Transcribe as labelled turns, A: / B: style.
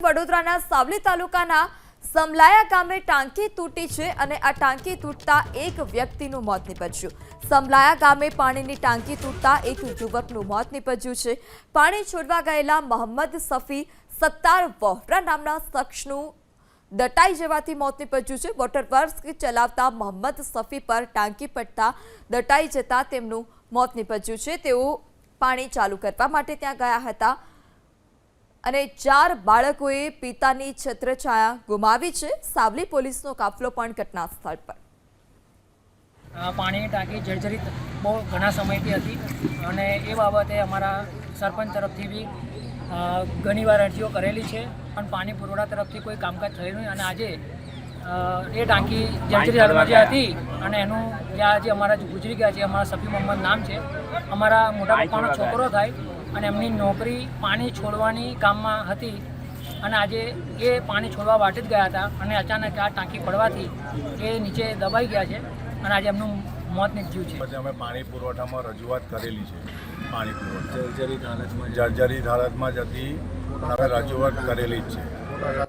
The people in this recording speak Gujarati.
A: વડોદરાના સાવલી તાલુકાના સમલાયા ગામે ટાંકી તૂટી છે અને આ ટાંકી તૂટતા એક વ્યક્તિનું મોત નીપજ્યું। સમલાયા ગામે પાણીની ટાંકી તૂટતા એક યુવકનું મોત નીપજ્યું છે। પાણી છોડવા ગયેલા મોહમ્મદ સફી સત્તાર વોહરા નામના શખ્સનું દટાઈ જવાથી મોત નીપજ્યું છે। વોટર વર્ક્સ ચલાવતા મોહમ્મદ સફી પર ટાંકી પડતા દટાઈ જતા તેમનું મોત નીપજ્યું છે। તેઓ પાણી ચાલુ કરવા માટે ત્યાં ગયા હતા અને 4 બાળકોએ પિતાની છત્રછાયા ગુમાવી છે। સાવલી પોલીસનો કાફલો પણ ઘટના સ્થળ પર।
B: પાણીની ટાંકી જર્જરિત બહુ ઘણા સમયથી હતી અને એ બાબતે અમારા સરપંચ તરફથી બી ઘણીવાર અરજીઓ કરેલી છે પણ પાણી પુરવઠા તરફથી કોઈ કામકાજ થયું નહીં અને આજે એ ટાંકી જર્જરિત હાલમાં જે હતી અને એનું ત્યાં જે અમારા ગુજરી ગયા છે, અમારા સફી મોહમ્મદ નામ છે, અમારા મોટા પપ્પાનો છોકરો થાય અને એમની નોકરી પાણી છોડવાની કામમાં હતી અને આજે એ પાણી છોડવા વાટે જ ગયા હતા અને અચાનક આ ટાંકી પડવાથી એ નીચે દબાઈ ગયા છે અને આજે એમનું મોત નીપજ્યું છે।
C: અમે પાણી પુરવઠામાં રજૂઆત કરેલી છે। પાણી પુરવઠા જર્જરિત હાલતમાં જ હતી, અમે રજૂઆત કરેલી જ છે।